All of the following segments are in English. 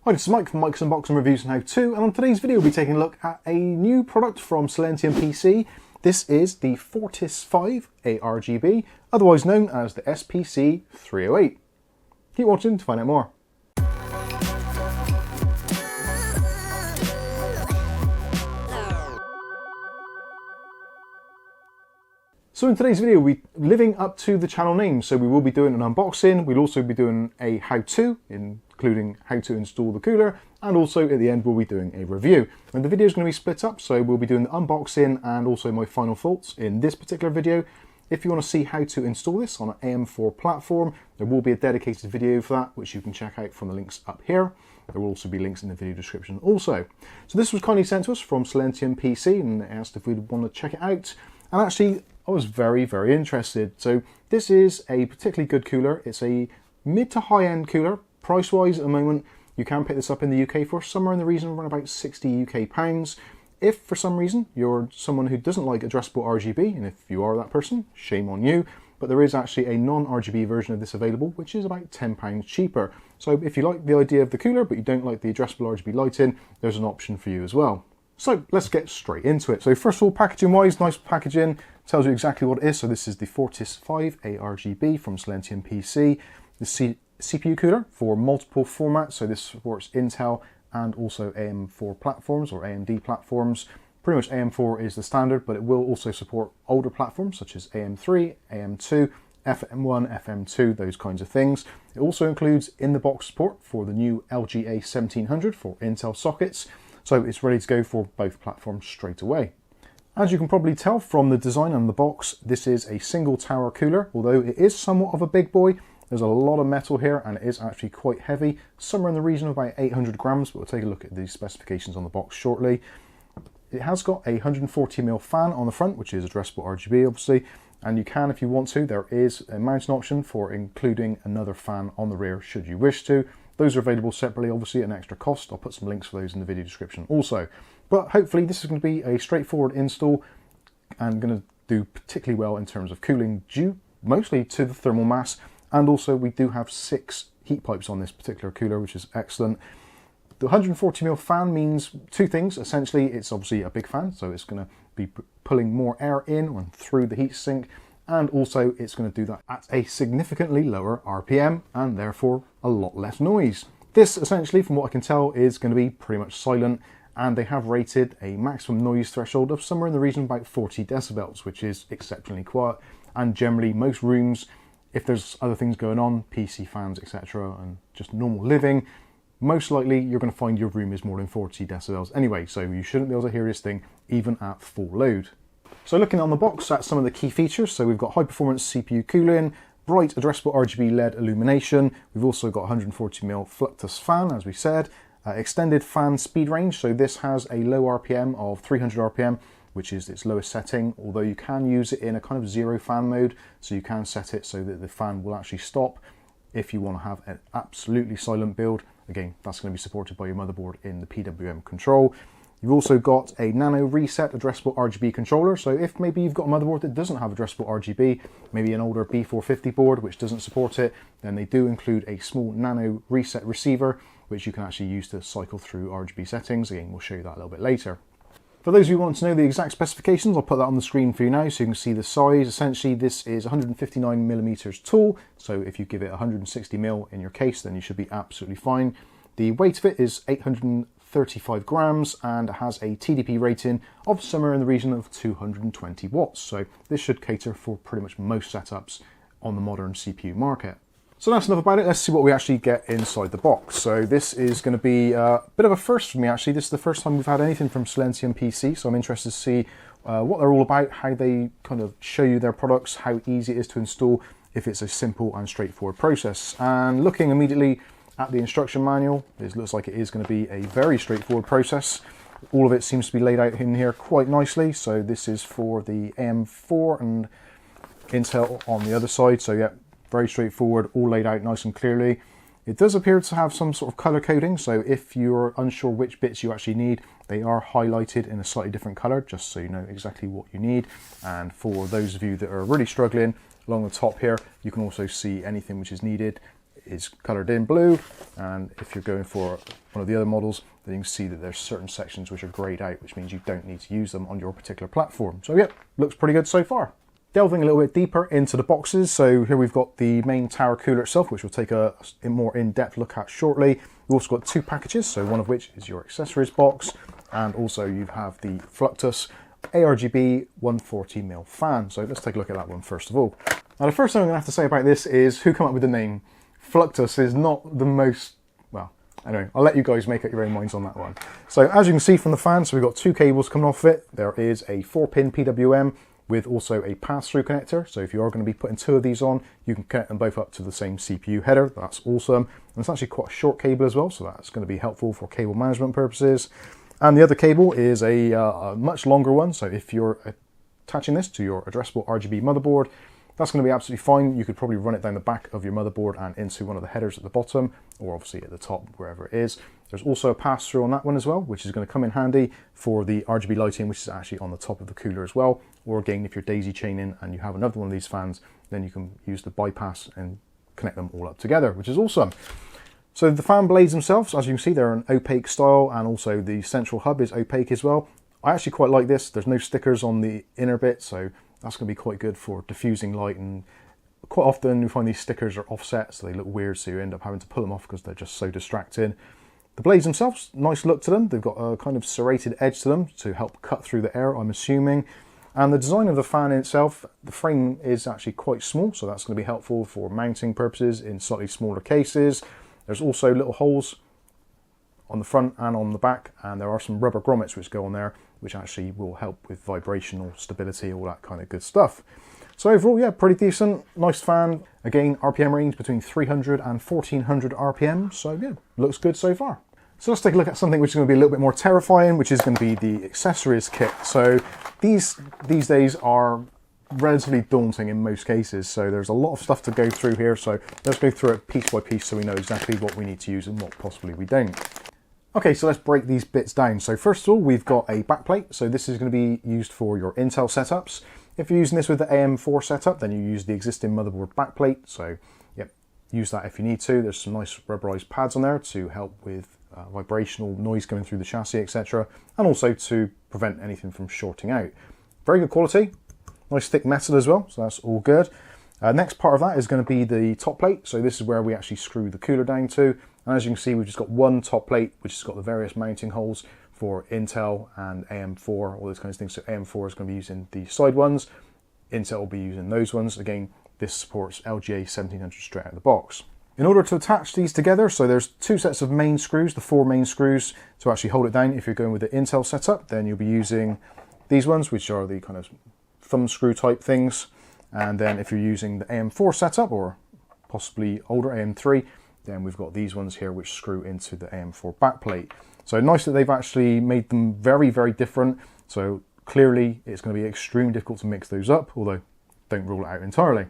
Hi, this is Mike from Mike's Unboxing Reviews and How To, and on today's video we'll be taking a look at a new product from SilentiumPC. This is the Fortis 5 ARGB, otherwise known as the SPC308. Keep watching to find out more. So in today's video, we're living up to the channel name, so we will be doing an unboxing, we'll also be doing a how-to, including how to install the cooler, and also at the end we'll be doing a review. And the video is going to be split up, so we'll be doing the unboxing and also my final thoughts in this particular video. If you want to see how to install this on an AM4 platform, there will be a dedicated video for that, which you can check out from the links up here. There will also be links in the video description also. So this was kindly sent to us from SilentiumPC, and they asked if we'd want to check it out. And actually, I was very interested. So this is a particularly good cooler. It's a mid to high end cooler. Price wise at the moment, you can pick this up in the UK for somewhere in the region of around about 60 UK pounds. If for some reason you're someone who doesn't like addressable-RGB, and if you are that person, shame on you, but there is actually a non-RGB version of this available, which is about £10 cheaper. So if you like the idea of the cooler, but you don't like the addressable-RGB lighting, there's an option for you as well. So let's get straight into it. So first of all, packaging wise, nice packaging, tells you exactly what it is. So this is the Fortis 5 ARGB from SilentiumPC. The CPU cooler for multiple formats. So this supports Intel and also AM4 platforms or AMD platforms. Pretty much AM4 is the standard, but it will also support older platforms such as AM3, AM2, FM1, FM2, those kinds of things. It also includes in-the-box support for the new LGA 1700 for Intel sockets. So it's ready to go for both platforms straight away. As you can probably tell from the design on the box, this is a single tower cooler, although it is somewhat of a big boy. There's a lot of metal here and it is actually quite heavy, somewhere in the region of about 800 grams, but we'll take a look at the specifications on the box shortly. It has got a 140mm fan on the front, which is addressable-RGB obviously, and you can, if you want to, there is a mounting option for including another fan on the rear should you wish to. Those are available separately, obviously at an extra cost. I'll put some links for those in the video description also. But hopefully this is going to be a straightforward install and going to do particularly well in terms of cooling due mostly to the thermal mass. And also we do have 6 heat pipes on this particular cooler, which is excellent. The 140mm fan means two things. Essentially, it's obviously a big fan, so it's going to be pulling more air in and through the heatsink. And also it's going to do that at a significantly lower RPM and therefore a lot less noise. This essentially, from what I can tell, is going to be pretty much silent, and they have rated a maximum noise threshold of somewhere in the region of about 40 decibels, which is exceptionally quiet. And generally most rooms, if there's other things going on, PC fans, etc., and just normal living, most likely you're going to find your room is more than 40 decibels anyway, so you shouldn't be able to hear this thing even at full load. So looking on the box at some of the key features, so we've got high performance CPU cooling, bright addressable-RGB LED illumination, we've also got 140mm Fluctus fan, as we said, extended fan speed range, so this has a low RPM of 300 RPM, which is its lowest setting, although you can use it in a kind of zero fan mode, so you can set it so that the fan will actually stop if you want to have an absolutely silent build. Again, that's going to be supported by your motherboard in the PWM control. You've also got a nano reset addressable-RGB controller, so if maybe you've got a motherboard that doesn't have addressable-RGB, maybe an older B450 board which doesn't support it, then they do include a small nano reset receiver, which you can actually use to cycle through RGB settings. Again, we'll show you that a little bit later. For those who want to know the exact specifications, I'll put that on the screen for you now so you can see the size. Essentially, this is 159mm tall, so if you give it 160mm in your case, then you should be absolutely fine. The weight of it is 835 grams and it has a TDP rating of somewhere in the region of 220 watts. So this should cater for pretty much most setups on the modern CPU market. So that's enough about it. Let's see what we actually get inside the box. So this is going to be a bit of a first for me actually. This is the first time we've had anything from SilentiumPC, so I'm interested to see what they're all about, how they kind of show you their products, how easy it is to install, if it's a simple and straightforward process. And looking immediately at the instruction manual, it looks like it is going to be a very straightforward process. All of it seems to be laid out in here quite nicely. So this is for the AM4 and Intel on the other side. So yeah, very straightforward, all laid out nice and clearly. It does appear to have some sort of color coding, so if you're unsure which bits you actually need, they are highlighted in a slightly different color, just so you know exactly what you need. And for those of you that are really struggling, along the top here, you can also see anything which is needed is coloured in blue, and if you're going for one of the other models, then you can see that there's certain sections which are greyed out, which means you don't need to use them on your particular platform. So yeah, looks pretty good so far. Delving a little bit deeper into the boxes, so here we've got the main tower cooler itself, which we'll take a more in-depth look at shortly. We've also got two packages, so one of which is your accessories box, and also you have the Fluctus ARGB 140mm fan. So let's take a look at that one first of all. Now the first thing I'm going to have to say about this is who came up with the name. Fluctus is not the most, well, anyway, I'll let you guys make up your own minds on that one. So as you can see from the fan, so we've got two cables coming off it. There is a 4-pin PWM with also a pass-through connector. So if you are going to be putting two of these on, you can connect them both up to the same CPU header. That's awesome. And it's actually quite a short cable as well, so that's going to be helpful for cable management purposes. And the other cable is a much longer one. So if you're attaching this to your addressable-RGB motherboard, that's going to be absolutely fine. You could probably run it down the back of your motherboard and into one of the headers at the bottom, or obviously at the top, wherever it is. There's also a pass-through on that one as well, which is going to come in handy for the RGB lighting, which is actually on the top of the cooler as well. Or again, if you're daisy chaining and you have another one of these fans, then you can use the bypass and connect them all up together, which is awesome. So the fan blades themselves, as you can see, they're an opaque style, and also the central hub is opaque as well. I actually quite like this. There's no stickers on the inner bit, so that's going to be quite good for diffusing light, and quite often you find these stickers are offset, so they look weird, so you end up having to pull them off because they're just so distracting. The blades themselves, nice look to them. They've got a kind of serrated edge to them to help cut through the air, I'm assuming. And the design of the fan in itself, the frame is actually quite small, so that's going to be helpful for mounting purposes in slightly smaller cases. There's also little holes on the front and on the back, and there are some rubber grommets which go on there, which actually will help with vibrational stability, all that kind of good stuff. So overall, yeah, pretty decent, nice fan. Again, RPM range between 300 and 1400 RPM, so yeah, looks good so far. So let's take a look at something which is going to be a little bit more terrifying, which is going to be the accessories kit. So these days are relatively daunting in most cases, so there's a lot of stuff to go through here. So let's go through it piece by piece so we know exactly what we need to use and what possibly we don't. Okay, so let's break these bits down. So first of all, we've got a backplate. So this is going to be used for your Intel setups. If you're using this with the AM4 setup, then you use the existing motherboard backplate. So yep, use that if you need to. There's some nice rubberized pads on there to help with vibrational noise coming through the chassis, etc. And also to prevent anything from shorting out. Very good quality. Nice thick metal as well, so that's all good. Next part of that is going to be the top plate. So this is where we actually screw the cooler down to. And as you can see, we've just got one top plate, which has got the various mounting holes for Intel and AM4, all those kinds of things. So AM4 is going to be using the side ones. Intel will be using those ones. Again, this supports LGA 1700 straight out of the box. In order to attach these together, so there's two sets of main screws, the 4 main screws to actually hold it down. If you're going with the Intel setup, then you'll be using these ones, which are the kind of thumb screw type things. And then if you're using the AM4 setup, or possibly older AM3, then we've got these ones here which screw into the AM4 backplate. So nice that they've actually made them very, very different. So clearly it's going to be extremely difficult to mix those up, although don't rule it out entirely.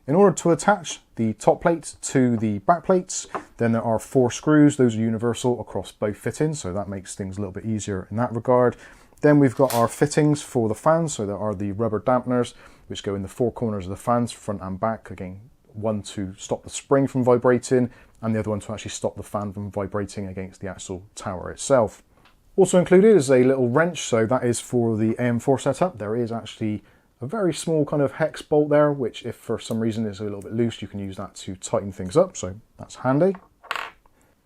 In order to attach the top plate to the back plates, then there are 4 screws. Those are universal across both fittings, so that makes things a little bit easier in that regard. Then we've got our fittings for the fans, so there are the rubber dampeners which go in the 4 corners of the fans, front and back. Again, one to stop the spring from vibrating, and the other one to actually stop the fan from vibrating against the actual tower itself. Also included is a little wrench, so that is for the AM4 setup. There is actually a very small kind of hex bolt there, which if for some reason is a little bit loose, you can use that to tighten things up, so that's handy.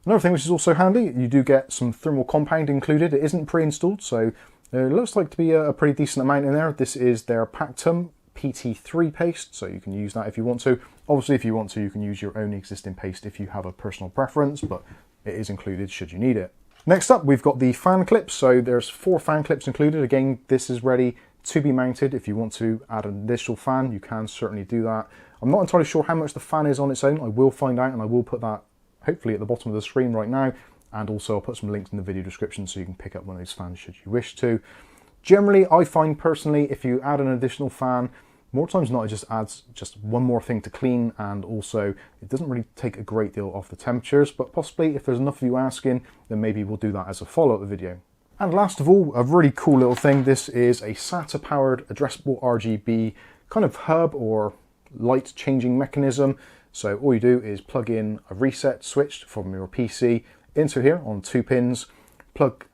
Another thing which is also handy, you do get some thermal compound included. It isn't pre-installed, so it looks like to be a pretty decent amount in there. This is their Pactum PT3 paste, so you can use that if you want to. Obviously, if you want to, you can use your own existing paste if you have a personal preference, but it is included should you need it. Next up, we've got the fan clips. So there's 4 fan clips included. Again, this is ready to be mounted. If you want to add an additional fan, you can certainly do that. I'm not entirely sure how much the fan is on its own. I will find out, and I will put that hopefully at the bottom of the screen right now. And also I'll put some links in the video description so you can pick up one of those fans should you wish to. Generally, I find personally, if you add an additional fan, more times than not, it just adds just one more thing to clean, and also it doesn't really take a great deal off the temperatures, but possibly if there's enough of you asking, then maybe we'll do that as a follow-up video. And last of all, a really cool little thing. This is a SATA-powered addressable RGB kind of hub or light changing mechanism. So all you do is plug in a reset switch from your PC into here on 2 pins, plug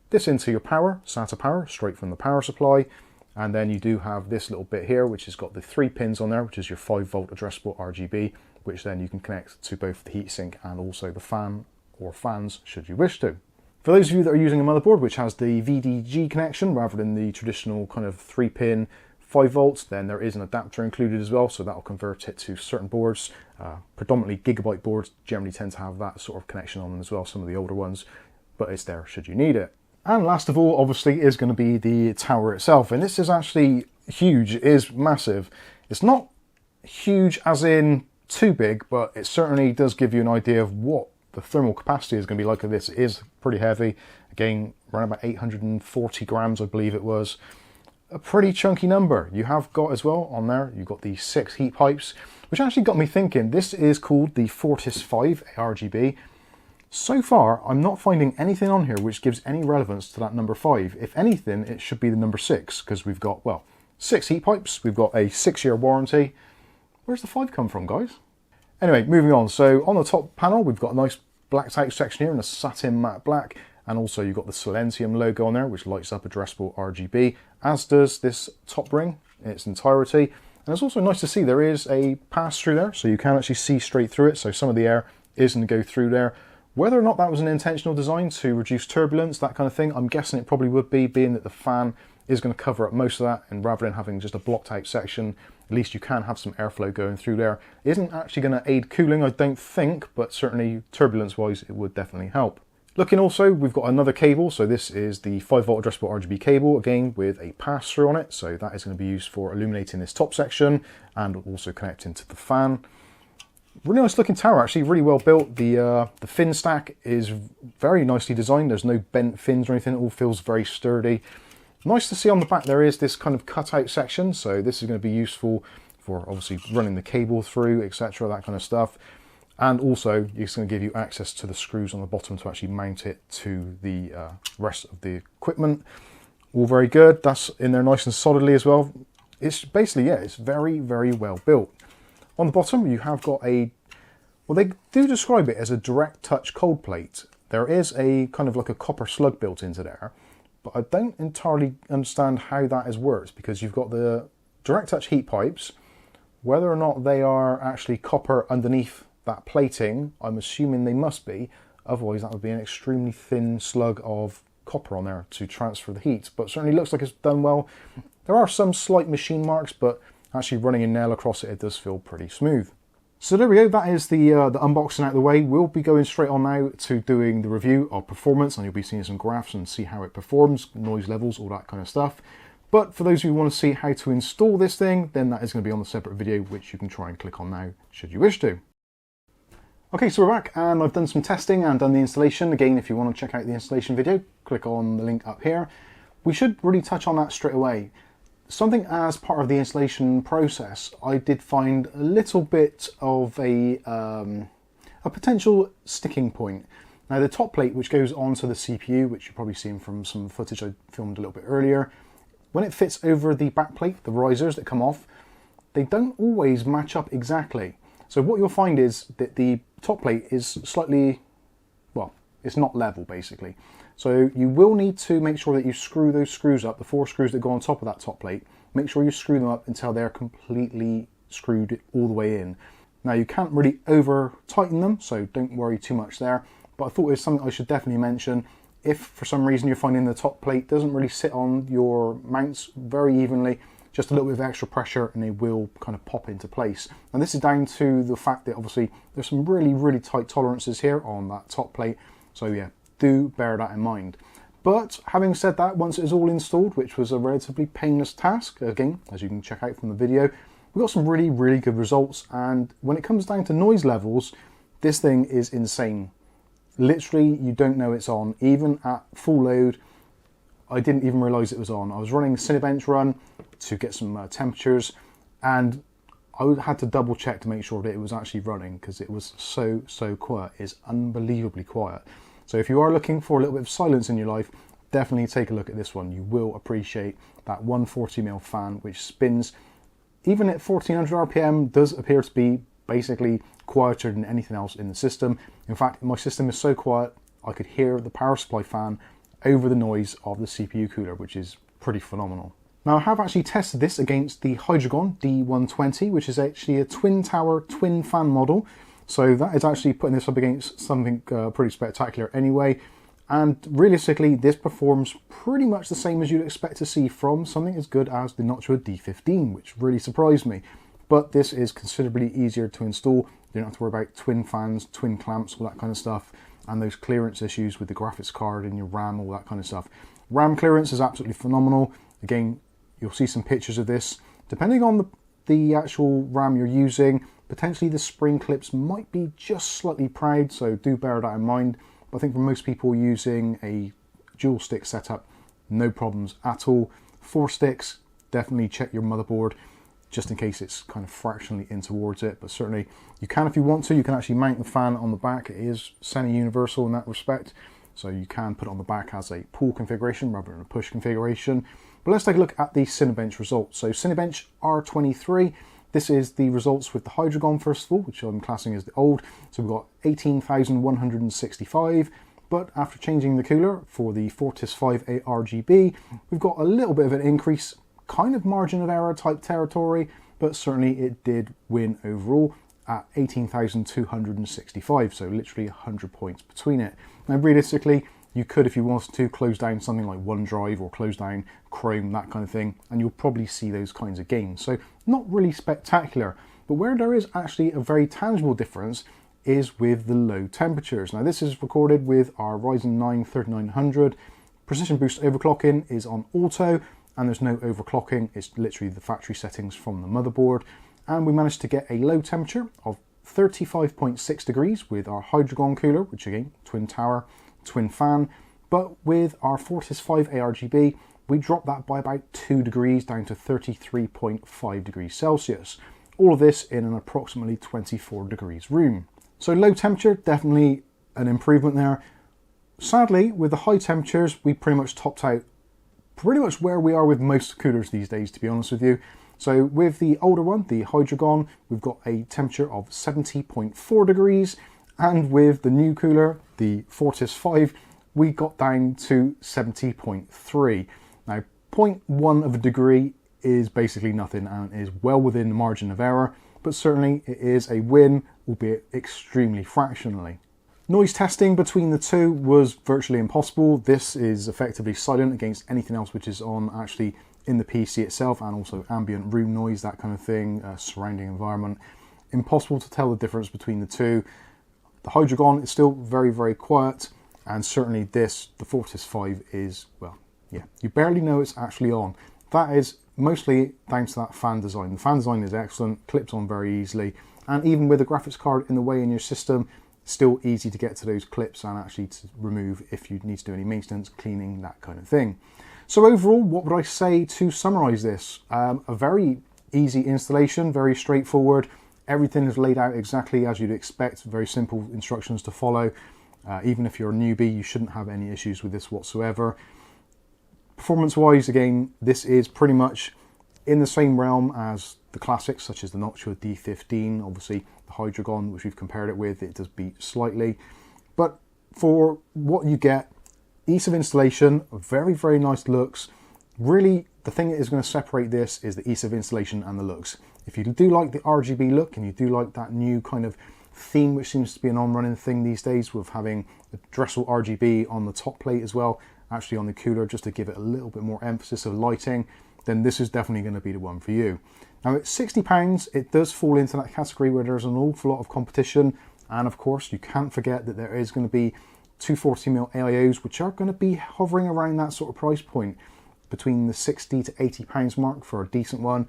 this into your power, SATA power, straight from the power supply, and then you do have this little bit here which has got the 3 pins on there, which is your 5-volt addressable RGB, which then you can connect to both the heatsink and also the fan or fans should you wish to. For those of you that are using a motherboard which has the VDG connection rather than the traditional kind of 3-pin 5 volts, then there is an adapter included as well, so that will convert it to certain boards. Predominantly gigabyte boards generally tend to have that sort of connection on them as well, some of the older ones, but it's there should you need it. And last of all, obviously, is going to be the tower itself, and this is actually huge. It is massive. It's not huge as in too big, but it certainly does give you an idea of what the thermal capacity is going to be like of this. It is pretty heavy. Again, around about 840 grams, I believe it was. A pretty chunky number. You have got as well on there, you've got the 6 heat pipes, which actually got me thinking. This is called the Fortis 5 ARGB. So far, I'm not finding anything on here which gives any relevance to that number 5. If anything, it should be the number 6, because we've got, well, 6 heat pipes, we've got a 6-year warranty. Where's the 5 come from, guys? Anyway, moving on. So on the top panel, we've got a nice blacked out section here in a satin matte black. And also you've got the Silentium logo on there, which lights up addressable RGB, as does this top ring in its entirety. And it's also nice to see there is a pass through there, so you can actually see straight through it. So some of the air is going to go through there. Whether or not that was an intentional design to reduce turbulence, that kind of thing, I'm guessing it probably would be, being that the fan is going to cover up most of that, and rather than having just a blocked out section, at least you can have some airflow going through there. It isn't actually going to aid cooling, I don't think, but certainly turbulence wise it would definitely help. Looking also, we've got another cable, so this is the 5-volt addressable RGB cable, again with a pass-through on it, so that is going to be used for illuminating this top section and also connecting to the fan. Really nice looking tower, actually, really well built. The fin stack is very nicely designed, there's no bent fins or anything, it all feels very sturdy. Nice to see on the back there is this kind of cutout section, so this is going to be useful for obviously running the cable through, etc., that kind of stuff. And also, it's going to give you access to the screws on the bottom to actually mount it to the rest of the equipment. All very good. That's in there nice and solidly as well. It's basically, yeah, it's very, very well built. On the bottom, you have got a, well, they do describe it as a direct touch cold plate. There is a kind of like a copper slug built into there, but I don't entirely understand how that has worked, because you've got the direct touch heat pipes. Whether or not they are actually copper underneath that plating, I'm assuming they must be, otherwise that would be an extremely thin slug of copper on there to transfer the heat, but certainly looks like it's done well. There are some slight machine marks, but actually running a nail across it, it does feel pretty smooth. So there we go, that is the unboxing out of the way. We'll be going straight on now to doing the review of performance, and you'll be seeing some graphs and see how it performs, noise levels, all that kind of stuff. But for those of you who want to see how to install this thing, then that is going to be on the separate video, which you can try and click on now, should you wish to. Okay, so we're back, and I've done some testing and done the installation. Again, if you want to check out the installation video, click on the link up here. We should really touch on that straight away. Something as part of the installation process, I did find a little bit of a potential sticking point. Now, the top plate, which goes onto the CPU, which you've probably seen from some footage I filmed a little bit earlier, when it fits over the back plate, the risers that come off, they don't always match up exactly. So what you'll find is that the top plate is slightly, well, it's not level basically. So you will need to make sure that you screw those screws up, the 4 screws that go on top of that top plate, make sure you screw them up until they're completely screwed all the way in. Now, you can't really over tighten them, so don't worry too much there, but I thought it was something I should definitely mention. If for some reason you're finding the top plate doesn't really sit on your mounts very evenly, just a little bit of extra pressure and they will kind of pop into place. And this is down to the fact that obviously there's some really, really tight tolerances here on that top plate. So yeah, do bear that in mind. But having said that, once it is all installed, which was a relatively painless task, again, as you can check out from the video, we got some really, really good results. And when it comes down to noise levels, this thing is insane. Literally, you don't know it's on. Even at full load, I didn't even realize it was on. I was running a Cinebench run to get some temperatures, and I had to double check to make sure that it was actually running, because it was so quiet. It's unbelievably quiet. So if you are looking for a little bit of silence in your life, definitely take a look at this one. You will appreciate that 140mm fan, which spins, even at 1400 RPM, does appear to be basically quieter than anything else in the system. In fact, my system is so quiet I could hear the power supply fan over the noise of the CPU cooler, which is pretty phenomenal. Now I have actually tested this against the Hydrogon D120, which is actually a twin tower, twin fan model. So that is actually putting this up against something pretty spectacular anyway. And realistically, this performs pretty much the same as you'd expect to see from something as good as the Noctua D15, which really surprised me. But this is considerably easier to install. You don't have to worry about twin fans, twin clamps, all that kind of stuff, and those clearance issues with the graphics card and your RAM, all that kind of stuff. RAM clearance is absolutely phenomenal. Again, you'll see some pictures of this. Depending on the actual RAM you're using, potentially the spring clips might be just slightly proud, so do bear that in mind. But I think for most people using a dual stick setup, no problems at all. 4 sticks, definitely check your motherboard just in case it's kind of fractionally in towards it, but certainly you can if you want to. You can actually mount the fan on the back. It is semi-universal in that respect, so you can put it on the back as a pull configuration rather than a push configuration. But let's take a look at the Cinebench results. So Cinebench R23, this is the results with the Hydrogon first of all, which I'm classing as the old. So we've got 18,165, but after changing the cooler for the Fortis 5 ARGB, we've got a little bit of an increase, kind of margin of error type territory, but certainly it did win overall at 18,265, so literally 100 points between it. Now realistically, you could, if you wanted to, close down something like OneDrive or close down Chrome, that kind of thing, and you'll probably see those kinds of gains. So not really spectacular, but where there is actually a very tangible difference is with the low temperatures. Now this is recorded with our Ryzen 9 3900. Precision boost overclocking is on auto, and there's no overclocking. It's literally the factory settings from the motherboard. And we managed to get a low temperature of 35.6 degrees with our Hydrogon cooler, which again, twin tower, twin fan. But with our Fortis 5 ARGB, we dropped that by about 2 degrees down to 33.5 degrees Celsius. All of this in an approximately 24 degrees room. So low temperature, definitely an improvement there. Sadly, with the high temperatures, we pretty much topped out pretty much where we are with most coolers these days, to be honest with you. So with the older one, the Hydrogon, we've got a temperature of 70.4 degrees, and with the new cooler, the Fortis 5, we got down to 70.3. Now 0.1 of a degree is basically nothing and is well within the margin of error, but certainly it is a win, albeit extremely fractionally. Noise testing between the two was virtually impossible. This is effectively silent against anything else which is on actually in the PC itself, and also ambient room noise, that kind of thing, surrounding environment. Impossible to tell the difference between the two. The Hydrogon is still very, very quiet, and certainly this, the Fortis 5, is, well, yeah, you barely know it's actually on. That is mostly thanks to that fan design. The fan design is excellent, clips on very easily, and even with the graphics card in the way in your system, still easy to get to those clips and actually to remove if you need to do any maintenance, cleaning, that kind of thing. So overall, what would I say to summarize this? A very easy installation, very straightforward. Everything is laid out exactly as you'd expect, very simple instructions to follow. Even if you're a newbie, you shouldn't have any issues with this whatsoever. Performance-wise, again, this is pretty much in the same realm as the classics, such as the Noctua D15, obviously the Hydrogon, which we've compared it with, it does beat slightly. But for what you get, ease of installation, very, very nice looks. Really, the thing that is going to separate this is the ease of installation and the looks. If you do like the RGB look and you do like that new kind of theme, which seems to be an on-running thing these days, with having addressable-RGB on the top plate as well, actually on the cooler, just to give it a little bit more emphasis of lighting, then this is definitely going to be the one for you. Now at £60, it does fall into that category where there's an awful lot of competition, and of course you can't forget that there is going to be 240mm AIOs, which are going to be hovering around that sort of price point, between the £60 to £80 mark for a decent one,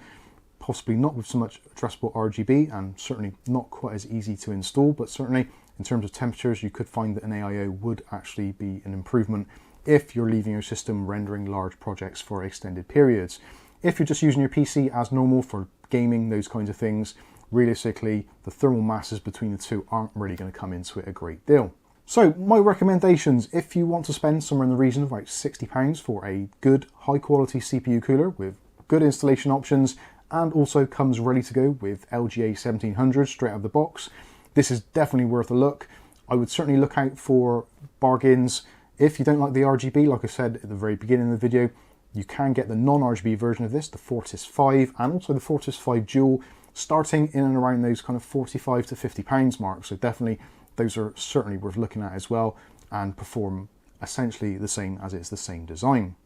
possibly not with so much addressable RGB, and certainly not quite as easy to install, but certainly in terms of temperatures, you could find that an AIO would actually be an improvement if you're leaving your system rendering large projects for extended periods. If you're just using your PC as normal for gaming, those kinds of things, realistically, the thermal masses between the two aren't really going to come into it a great deal. So my recommendations, if you want to spend somewhere in the region of about £60 for a good high quality CPU cooler with good installation options and also comes ready to go with LGA 1700 straight out of the box. This is definitely worth a look. I would certainly look out for bargains. If you don't like the RGB, like I said at the very beginning of the video, you can get the non-RGB version of this, the Fortis 5, and also the Fortis 5 Dual, starting in and around those kind of £45 to £50 mark. So definitely those are certainly worth looking at as well, and perform essentially the same as it's the same design.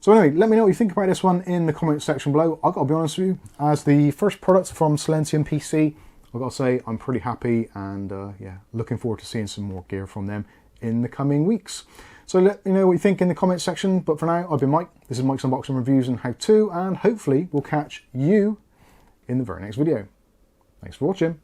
So anyway, let me know what you think about this one in the comments section below. I've got to be honest with you, as the first product from SilentiumPC, I've got to say I'm pretty happy, and yeah, looking forward to seeing some more gear from them in the coming weeks. So let me know what you think in the comments section. But for now, I've been Mike. This is Mike's Unboxing Reviews and How To, and hopefully we'll catch you in the very next video. Thanks for watching.